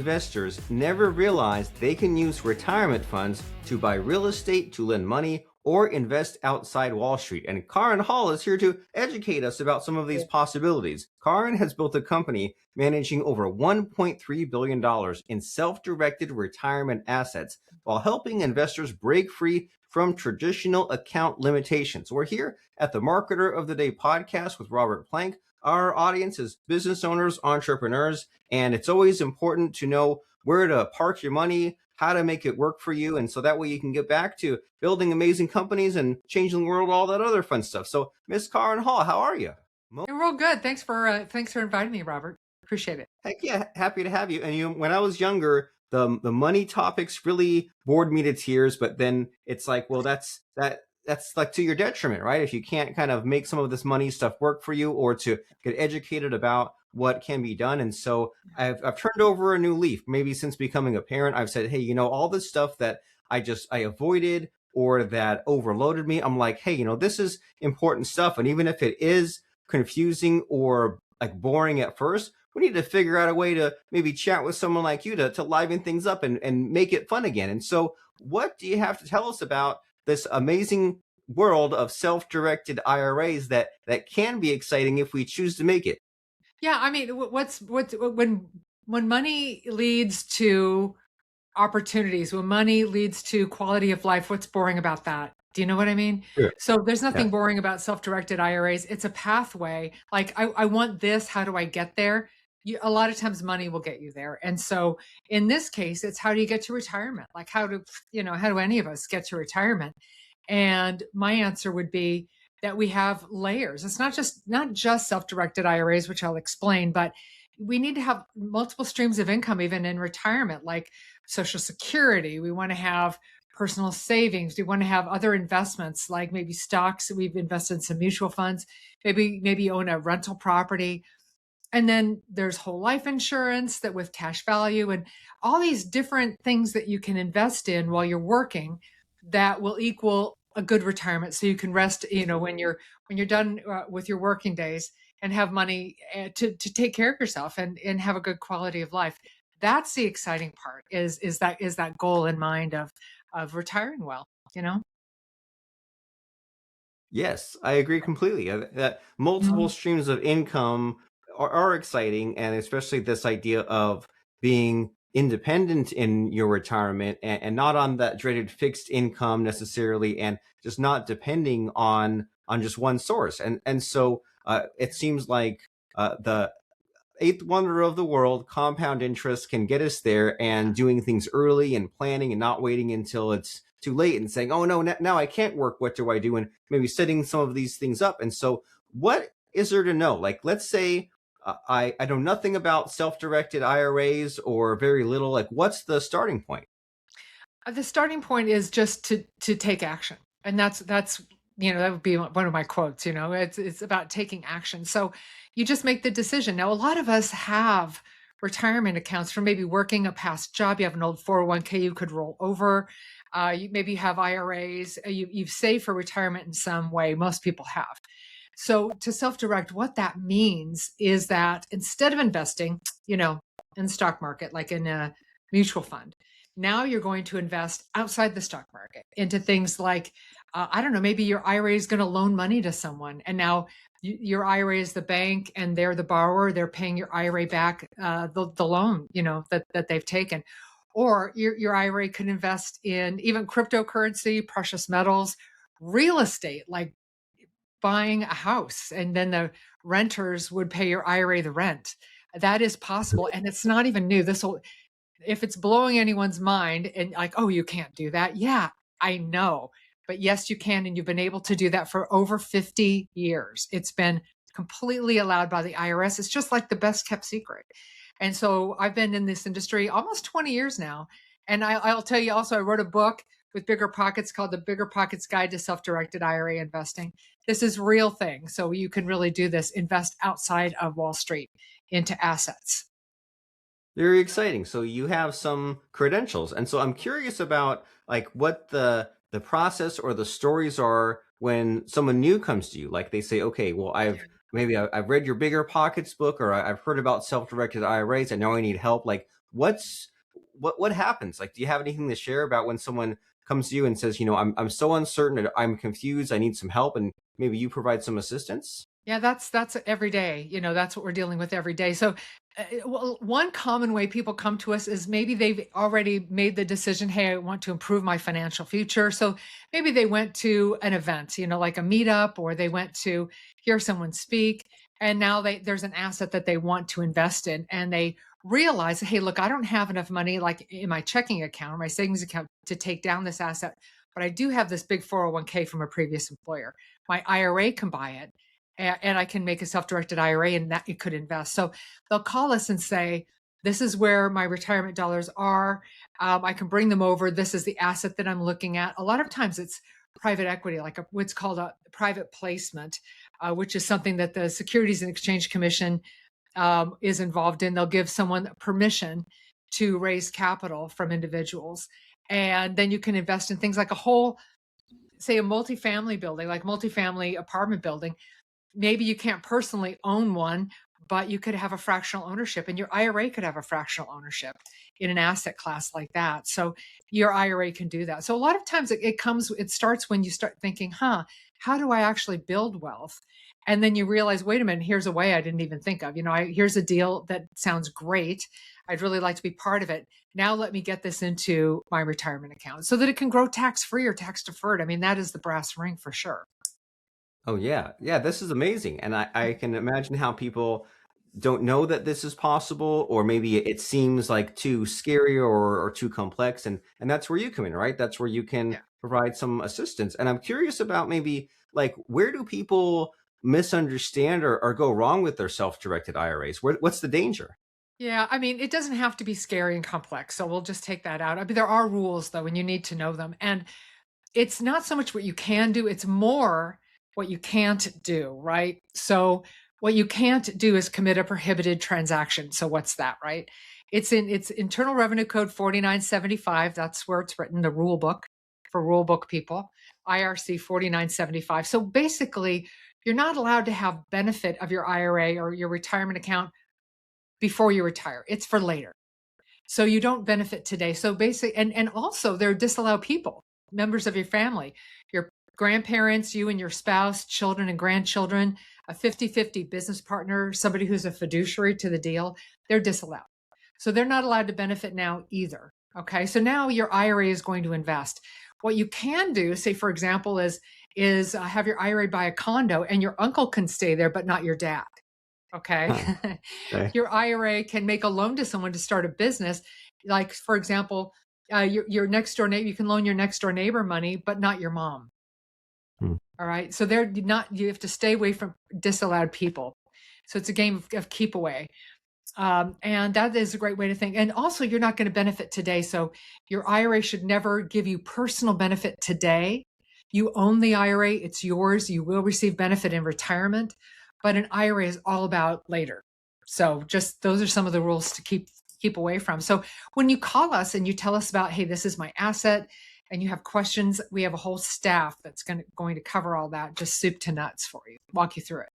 investors never realize they can use retirement funds to buy real estate, to lend money, or invest outside Wall Street. And Kaaren Hall is here to educate us about some of these possibilities. Kaaren has built a company managing over $1.3 billion in self-directed retirement assets while helping investors break free from traditional account limitations. We're here at the Marketer of the Day podcast with Robert Plank. Our audience is business owners, entrepreneurs, and it's always important to know where to park your money, how to make it work for you. And so that way you can get back to building amazing companies and changing the world, all that other fun stuff. So Miss Kaaren Hall, how are you? You're real good. Thanks for inviting me, Robert. Appreciate it. Heck yeah, happy to have you. And when I was younger, the money topics really bored me to tears, but then it's like, well, that's like to your detriment, right? If you can't kind of make some of this money stuff work for you, or to get educated about what can be done. And so I've turned over a new leaf. Maybe since becoming a parent, I've said, hey, all this stuff that I avoided or that overloaded me, I'm like, hey, this is important stuff. And even if it is confusing or like boring at first, we need to figure out a way to maybe chat with someone like you to liven things up and make it fun again. And so what do you have to tell us about this amazing world of self-directed IRAs that can be exciting if we choose to make it? Yeah, I mean, when money leads to opportunities, when money leads to quality of life, what's boring about that? Do you know what I mean? Sure. So there's nothing Yeah. boring about self-directed IRAs. It's a pathway. Like I want this. How do I get there? A lot of times money will get you there. And so in this case, it's how do you get to retirement? Like how do any of us get to retirement? And my answer would be that we have layers. It's not just self-directed IRAs, which I'll explain, but we need to have multiple streams of income even in retirement, like Social Security. We want to have personal savings. We want to have other investments, like maybe stocks. We've invested in some mutual funds, maybe own a rental property. And then there's whole life insurance that with cash value and all these different things that you can invest in while you're working that will equal a good retirement. So you can rest, when you're done with your working days, and have money to take care of yourself and have a good quality of life. That's the exciting part is that goal in mind of retiring well, Yes, I agree completely. That multiple Mhm. streams of income are exciting, and especially this idea of being independent in your retirement and not on that dreaded fixed income necessarily, and just not depending on just one source. And so it seems like the eighth wonder of the world, compound interest, can get us there, and doing things early and planning and not waiting until it's too late and saying, oh no, now I can't work. What do I do? And maybe setting some of these things up. And so what is there to know? Like, let's say I know nothing about self-directed IRAs or very little. Like, what's the starting point? The starting point is just to take action, and that's that would be one of my quotes. It's about taking action. So you just make the decision. Now, a lot of us have retirement accounts from maybe working a past job. You have an old 401k you could roll over. Maybe you have IRAs. You've saved for retirement in some way. Most people have. So to self-direct, what that means is that instead of investing, in the stock market, like in a mutual fund, now you're going to invest outside the stock market into things like, I don't know, maybe your IRA is going to loan money to someone. And now your IRA is the bank and they're the borrower. They're paying your IRA back, the loan, that they've taken. Or your IRA could invest in even cryptocurrency, precious metals, real estate, like buying a house, and then the renters would pay your IRA the rent. That is possible. And it's not even new. If it's blowing anyone's mind and like, oh, you can't do that. Yeah, I know. But yes, you can. And you've been able to do that for over 50 years. It's been completely allowed by the IRS. It's just like the best kept secret. And so I've been in this industry almost 20 years now. And I'll tell you also, I wrote a book with BiggerPockets called The BiggerPockets Guide to Self-Directed IRA Investing. This is real thing. So you can really do this, invest outside of Wall Street into assets. Very exciting. So you have some credentials. And so I'm curious about like what the process or the stories are when someone new comes to you. Like they say, okay, well, maybe I've read your Bigger Pockets book, or I've heard about self-directed IRAs. I know I need help. Like, what happens? Like, do you have anything to share about when someone comes to you and says, I'm so uncertain, I'm confused, I need some help, and maybe you provide some assistance? Yeah, that's every day. That's what we're dealing with every day. So, well, one common way people come to us is maybe they've already made the decision, hey, I want to improve my financial future. So maybe they went to an event, like a meetup, or they went to hear someone speak, and now there's an asset that they want to invest in, and they realize, hey, look, I don't have enough money like in my checking account or my savings account to take down this asset, but I do have this big 401k from a previous employer. My IRA can buy it, and I can make a self-directed IRA and that it could invest. So they'll call us and say, this is where my retirement dollars are. I can bring them over. This is the asset that I'm looking at. A lot of times it's private equity, like what's called a private placement, which is something that the Securities and Exchange Commission is involved in. They'll give someone permission to raise capital from individuals. And then you can invest in things like say a multifamily building, like multifamily apartment building. Maybe you can't personally own one, but you could have a fractional ownership, and your IRA could have a fractional ownership in an asset class like that. So your IRA can do that. So a lot of times it starts when you start thinking, how do I actually build wealth? And then you realize, wait a minute, here's a way I didn't even think of. Here's a deal that sounds great. I'd really like to be part of it. Now let me get this into my retirement account so that it can grow tax free or tax deferred. I mean, that is the brass ring for sure. Oh yeah, yeah. This is amazing, and I can imagine how people don't know that this is possible, or maybe it seems like too scary or too complex, and that's where you come in, right? That's where you can Yeah. provide some assistance. And I'm curious about maybe like where do people misunderstand or go wrong with their self-directed IRAs? What's the danger? Yeah, I mean, it doesn't have to be scary and complex. So we'll just take that out. I mean, there are rules though, and you need to know them. And it's not so much what you can do, it's more what you can't do, right? So what you can't do is commit a prohibited transaction. So what's that, right? It's Internal Revenue Code 4975. That's where it's written, the rule book for rule book people, IRC 4975. So basically, you're not allowed to have benefit of your IRA or your retirement account before you retire. It's for later. So you don't benefit today. So basically, and also they're disallowed people, members of your family, your grandparents, you and your spouse, children and grandchildren, a 50-50 business partner, somebody who's a fiduciary to the deal, they're disallowed. So they're not allowed to benefit now either. Okay. So now your IRA is going to invest. What you can do, say, for example, is have your IRA buy a condo and your uncle can stay there, but not your dad. Okay. Huh. Okay. Your IRA can make a loan to someone to start a business. Like, for example, your next door neighbor, you can loan your next door neighbor money, but not your mom. Hmm. All right. So you have to stay away from disallowed people. So it's a game of keep away. And that is a great way to think. And also, you're not going to benefit today. So your IRA should never give you personal benefit today. You own the IRA, it's yours. You will receive benefit in retirement, but an IRA is all about later. So just those are some of the rules to keep away from. So when you call us and you tell us about, hey, this is my asset, and you have questions, we have a whole staff that's going to cover all that, just soup to nuts for you, walk you through it.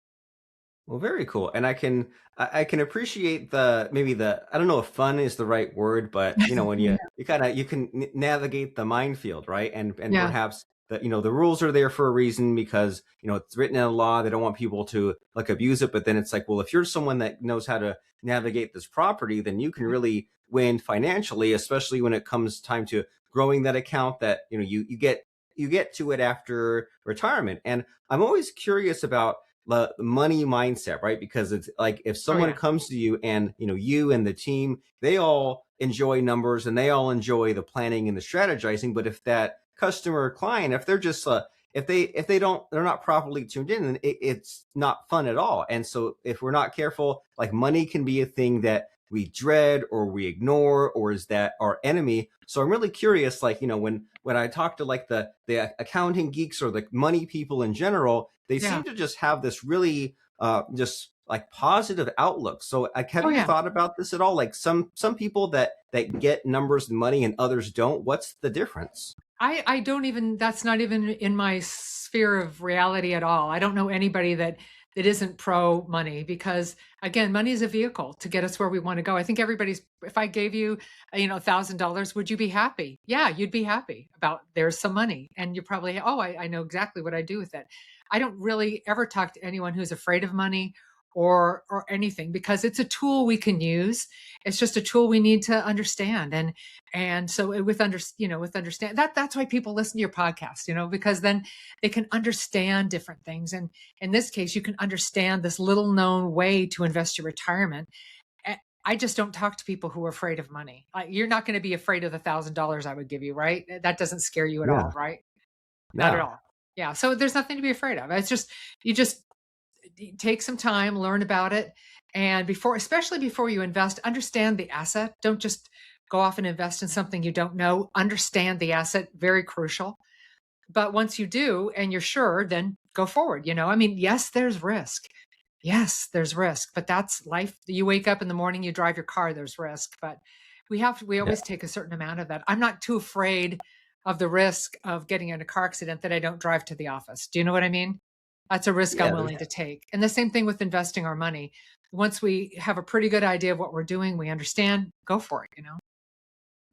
Well, very cool. And I can appreciate maybe I don't know if fun is the right word, but when Yeah. you kind of you can navigate the minefield, right? And Yeah. perhaps the rules are there for a reason because it's written in a law. They don't want people to like abuse it. But then it's like, well, if you're someone that knows how to navigate this property, then you can really win financially, especially when it comes time to growing that account that you get to it after retirement. And I'm always curious about the money mindset, right? Because it's like if Oh, someone yeah. comes to you and you and the team, they all enjoy numbers and they all enjoy the planning and the strategizing. But if that customer or client, if they're just if they're not properly tuned in, then it's not fun at all. And so if we're not careful, like money can be a thing that we dread or we ignore, or is that our enemy? So I'm really curious, like when I talk to like the accounting geeks or the money people in general, they Yeah. seem to just have this really just like positive outlook. So like, have Oh, you yeah. thought about this at all? Like some people that get numbers and money and others don't. What's the difference? I don't even, that's not even in my sphere of reality at all. I don't know anybody that that isn't pro money, because again, money is a vehicle to get us where we want to go. I think if I gave you, $1,000, would you be happy? Yeah, you'd be happy about there's some money. And you probably, oh, I know exactly what I do with it. I don't really ever talk to anyone who's afraid of money or anything, because it's a tool we can use. It's just a tool we need to understand. And so with understand that's why people listen to your podcast, because then they can understand different things. And in this case, you can understand this little known way to invest your retirement. I just don't talk to people who are afraid of money. You're not going to be afraid of the $1,000 I would give you, right? That doesn't scare you at Yeah. all, right? Not at No. all. Yeah. So there's nothing to be afraid of. It's just, you just take some time, learn about it. And especially before you invest, understand the asset. Don't just go off and invest in something you don't know. Understand the asset, very crucial. But once you do and you're sure, then go forward. I mean, yes, there's risk. Yes, there's risk, but that's life. You wake up in the morning, you drive your car, there's risk. But we Yeah. always take a certain amount of that. I'm not too afraid of the risk of getting in a car accident that I don't drive to the office. Do you know what I mean? That's a risk I'm Yeah. willing to take. And the same thing with investing our money. Once we have a pretty good idea of what we're doing, we understand, go for it.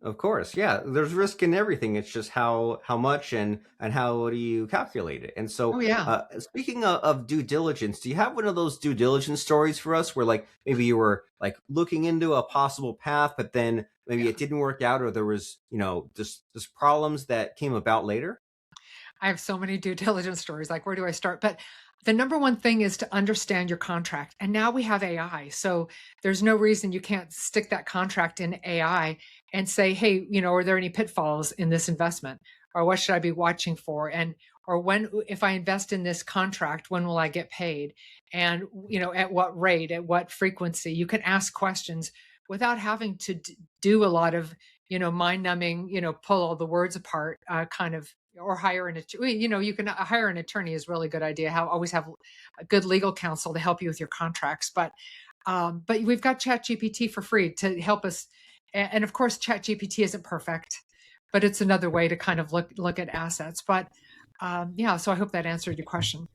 Of course, yeah. There's risk in everything. It's just how much and how do you calculate it. And Oh so, yeah. speaking of due diligence, do you have one of those due diligence stories for us where like maybe you were like looking into a possible path, but then maybe Yeah. it didn't work out, or there was just problems that came about later? I have so many due diligence stories. Like, where do I start? But the number one thing is to understand your contract. And now we have AI. So there's no reason you can't stick that contract in AI and say, hey, are there any pitfalls in this investment? Or what should I be watching for? Or if I invest in this contract, when will I get paid? And, at what rate, at what frequency? You can ask questions without having to do a lot of, mind numbing, pull all the words apart, kind of, or hire an attorney. You can hire an attorney is a really good idea. Always have a good legal counsel to help you with your contracts. But we've got ChatGPT for free to help us. And of course, ChatGPT isn't perfect, but it's another way to kind of look at assets. But yeah, so I hope that answered your question.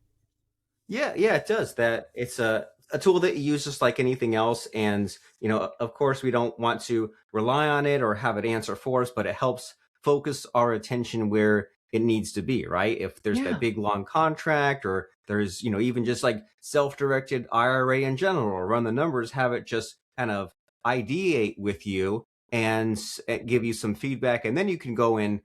Yeah, yeah, it does. That it's a tool that you use just like anything else, and of course, we don't want to rely on it or have it answer for us, but it helps focus our attention where it needs to be, right? If there's that Yeah. big long contract, or there's even just like self-directed IRA in general, or run the numbers, have it just kind of ideate with you and give you some feedback, and then you can go and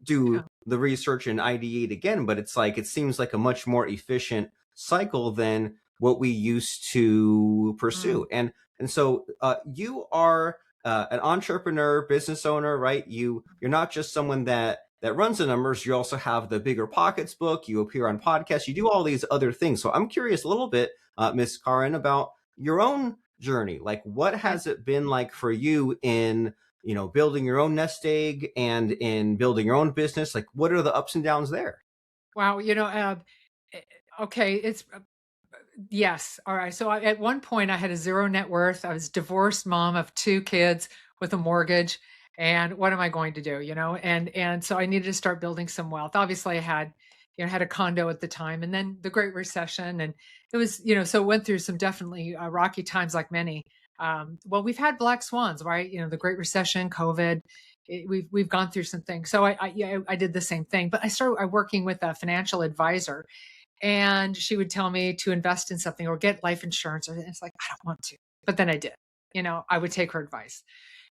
do Yeah. the research and ideate again. But it's like it seems like a much more efficient cycle than what we used to Mm. pursue. And so you are an entrepreneur, business owner, right? You're not just someone that runs the numbers. You also have the BiggerPockets book. You appear on podcasts. You do all these other things. So I'm curious a little bit, Miss Kaaren, about your own journey. Like, what Okay. has it been like for you in building your own nest egg and in building your own business? Like, what are the ups and downs there? Wow. Eh, okay. Yes. All right. So at one point, I had a zero net worth. I was divorced mom of two kids with a mortgage. And what am I going to do? And so I needed to start building some wealth. Obviously, I had a condo at the time, and then the Great Recession, and it was so it went through some definitely rocky times, like many. Well, we've had black swans, right? The Great Recession, COVID. We've gone through some things. So I did the same thing, but I started working with a financial advisor, and she would tell me to invest in something or get life insurance. And it's like, I don't want to. But then I did. I would take her advice.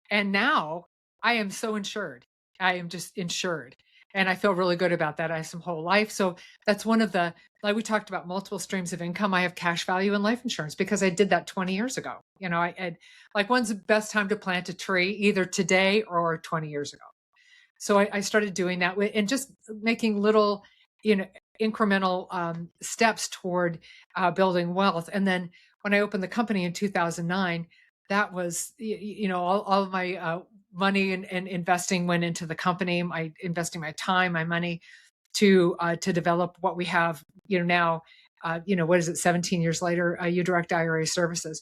And now I am so insured. I am just insured. And I feel really good about that. I have some whole life. So that's one of like we talked about, multiple streams of income. I have cash value and life insurance because I did that 20 years ago. I had, like, when's the best time to plant a tree? Either today or 20 years ago. So I started doing that and just making little, you know, incremental steps toward building wealth. And then when I opened the company in 2009, that was, all of my money and investing went into the company. My investing my time, my money to develop what we have, now. What is it? 17 years later, uDirect IRA Services.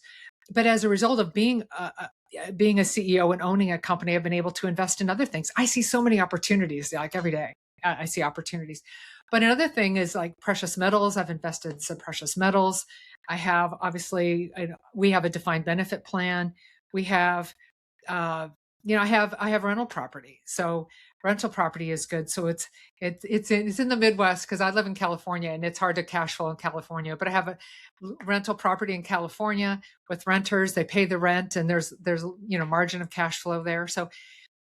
But as a result of being a CEO and owning a company, I've been able to invest in other things. I see so many opportunities, like, every day. I see opportunities. But another thing is like precious metals. I've invested in some precious metals. I have obviously, we have a defined benefit plan. We have, uh, I have rental property. So rental property is good. So it's in the Midwest because I live in California and it's hard to cash flow in California. But I have a rental property in California with renters. They pay the rent, and there's margin of cash flow there. So,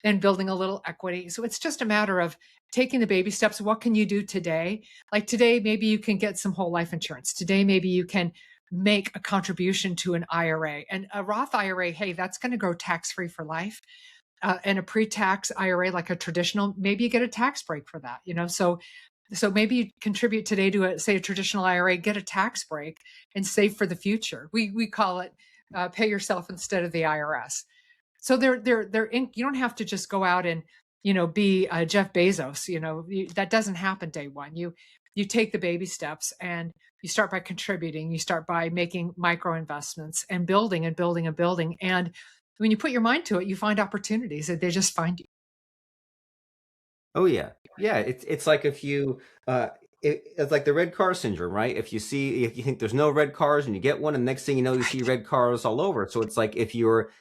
and building a little equity. So it's just a matter of taking the baby steps. What can you do today? Like today, maybe you can get some whole life insurance. Today, maybe you can make a contribution to an IRA, and a Roth IRA. Hey, that's going to grow tax free for life. And a pre-tax IRA, like a traditional, maybe you get a tax break for that. So maybe you contribute today to a traditional IRA, get a tax break, and save for the future. We call it pay yourself instead of the IRS. So you don't have to just go out and be Jeff Bezos. That doesn't happen day one. You take the baby steps, and you start by contributing. You start by making micro investments and building and building and building. And when you put your mind to it, you find opportunities, that they just find you. Oh yeah, yeah. It's like if you it's like the red car syndrome, right? If you think there's no red cars and you get one, and the next thing you know, you see red cars all over. So it's like if your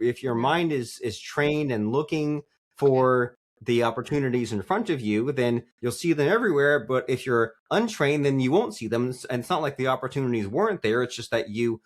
Yeah. mind is trained and looking for the opportunities in front of you, then you'll see them everywhere. But if you're untrained, then you won't see them. And it's not like the opportunities weren't there. It's just that you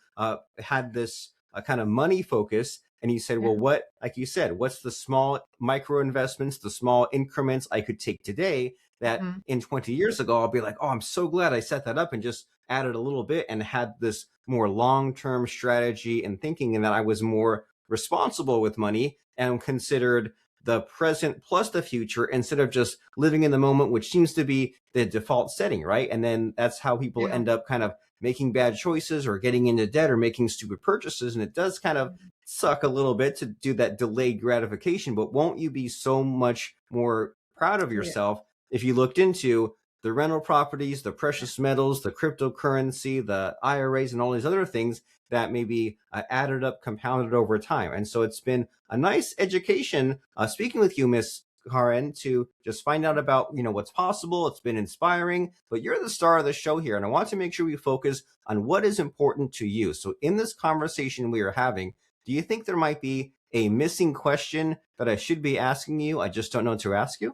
had this kind of money focus, and you said, Yeah. well, like you said, what's the small micro investments, the small increments I could take today that Mhm. in 20 years ago, I'll be like, oh, I'm so glad I set that up and just added a little bit and had this more long-term strategy and thinking, and that I was more responsible with money and considered the present plus the future instead of just living in the moment, which seems to be the default setting, right? And then that's how people Yeah. end up kind of making bad choices or getting into debt or making stupid purchases. And it does kind of Mhm. suck a little bit to do that delayed gratification, but won't you be so much more proud of Yeah. yourself if you looked into the rental properties, the precious metals, the cryptocurrency, the IRAs, and all these other things that maybe added up, compounded over time? And so it's been a nice education speaking with you, Miss Kaaren, to just find out about what's possible. It's been inspiring, but you're the star of the show here, and I want to make sure we focus on what is important to you. So in this conversation we are having, do you think there might be a missing question that I should be asking you? I just don't know to ask you.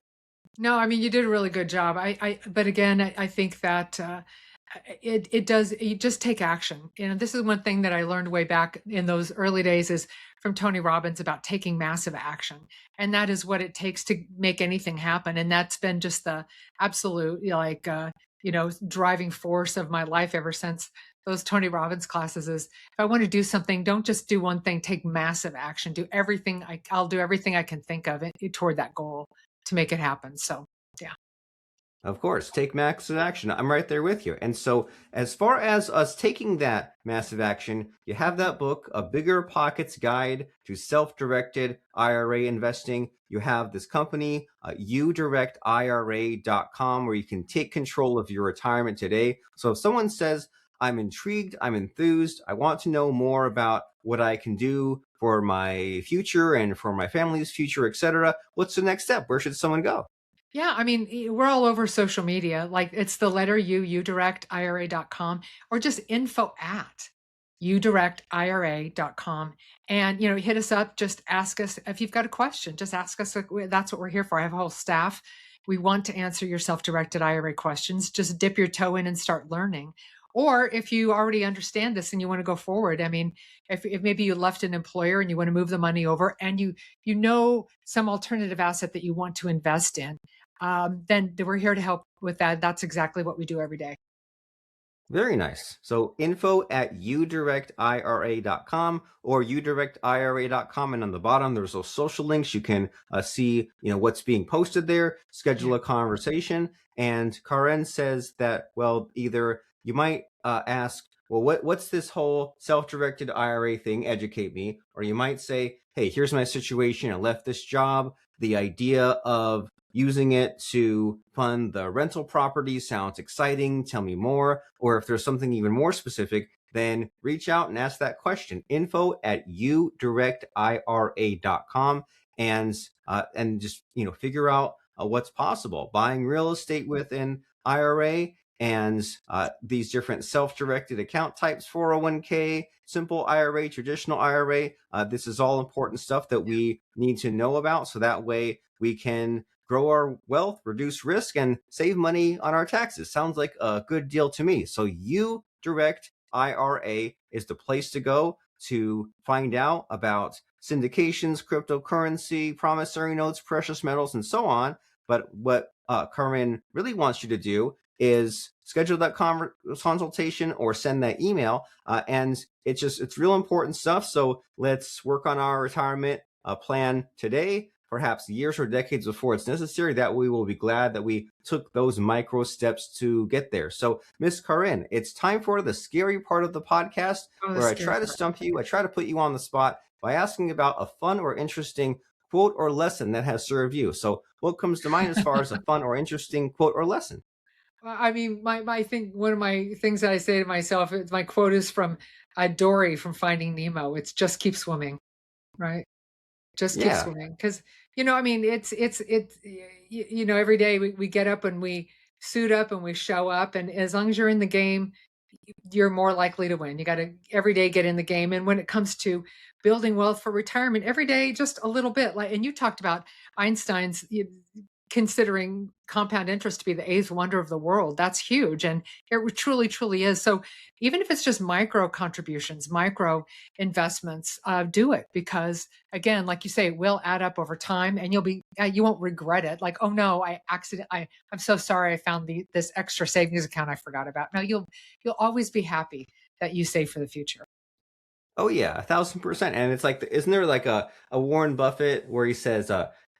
No, I mean, you did a really good job. But again, I think that it does. You just take action. This is one thing that I learned way back in those early days is from Tony Robbins about taking massive action, and that is what it takes to make anything happen. And that's been just the absolute, driving force of my life ever since those Tony Robbins classes. Is if I want to do something, don't just do one thing. Take massive action. Do everything. I'll do everything I can think of toward that goal to make it happen. So, yeah. Of course, take massive action. I'm right there with you. And so, as far as us taking that massive action, you have that book, A Bigger Pockets Guide to Self-Directed IRA Investing. You have this company, uDirectIRA.com, where you can take control of your retirement today. So, if someone says, I'm intrigued, I'm enthused, I want to know more about what I can do for my future and for my family's future, etc., what's the next step? Where should someone go? Yeah, I mean, we're all over social media. Like it's the letter U, uDirectIRA.com, or just info at uDirectIRA.com. And, hit us up, just ask us if you've got a question, just ask us. That's what we're here for. I have a whole staff. We want to answer your self-directed IRA questions. Just dip your toe in and start learning. Or if you already understand this and you want to go forward, I mean, if maybe you left an employer and you want to move the money over and you know some alternative asset that you want to invest in, then we're here to help with that. That's exactly what we do every day. Very nice. So info at uDirectIRA.com or uDirectIRA.com. And on the bottom, there's those social links. You can see, what's being posted there, schedule Yeah. a conversation. And Karen says that, well, either you might ask, well, what's this whole self-directed IRA thing? Educate me. Or you might say, hey, here's my situation. I left this job. The idea of using it to fund the rental property sounds exciting. Tell me more. Or if there's something even more specific, then reach out and ask that question. Info at uDirectIRA.com, and just figure out what's possible. Buying real estate with an IRA and these different self-directed account types, 401k, simple IRA, traditional IRA. This is all important stuff that we need to know about, so that way we can grow our wealth, reduce risk, and save money on our taxes. Sounds like a good deal to me. So uDirect IRA is the place to go to find out about syndications, cryptocurrency, promissory notes, precious metals, and so on. But what Kaaren really wants you to do is schedule that consultation or send that email. And it's real important stuff. So let's work on our retirement plan today, perhaps years or decades before it's necessary. That we will be glad that we took those micro steps to get there. So, Miss Kaaren, it's time for the scary part of the podcast Oh, the where I scary try to part. stump you. I try to put you on the spot by asking about a fun or interesting quote or lesson that has served you. So, what comes to mind as far as a fun or interesting quote or lesson? Well, I mean, my thing, one of my things that I say to myself, my quote is from Dory from Finding Nemo. It's just keep swimming, right? Just keep Yeah. swimming. Because, I mean, every day we get up and we suit up and we show up. And as long as you're in the game, you're more likely to win. You got to every day get in the game. And when it comes to building wealth for retirement, every day just a little bit. Like, and you talked about Einstein's considering compound interest to be the eighth wonder of the world. That's huge, and it truly, truly is. So even if it's just micro contributions, micro investments, do it because again, like you say, it will add up over time, and you won't regret it. Like, oh no, I'm so sorry, I found this extra savings account I forgot about. No, you'll always be happy that you save for the future. Oh yeah, 1,000%. And it's like, isn't there like a Warren Buffett where he says,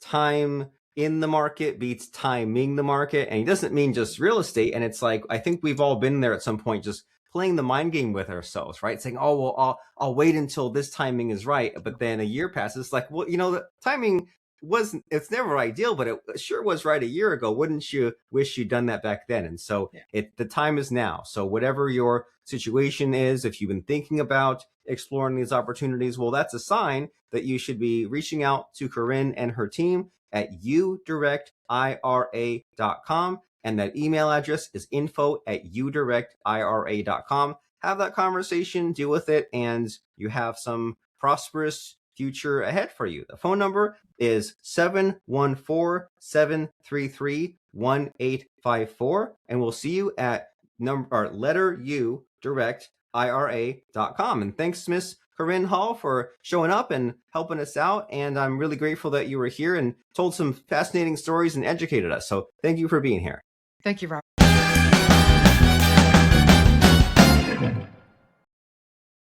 time in the market beats timing the market, and he doesn't mean just real estate. And it's like, I think we've all been there at some point, just playing the mind game with ourselves, right? Saying, oh well, I'll wait until this timing is right, but then a year passes. Like, well, the timing it's never ideal, but it sure was right a year ago. Wouldn't you wish you'd done that back then? And so Yeah. the time is now. So whatever your situation is, if you've been thinking about exploring these opportunities, well, that's a sign that you should be reaching out to Kaaren and her team at udirectira.com. And that email address is info@udirectira.com. Have that conversation, deal with it, and you have some prosperous future ahead for you. The phone number is 714-733-1854. And we'll see you at letter U direct IRA.com. And thanks, Miss Kaaren Hall, for showing up and helping us out. And I'm really grateful that you were here and told some fascinating stories and educated us. So thank you for being here. Thank you, Rob.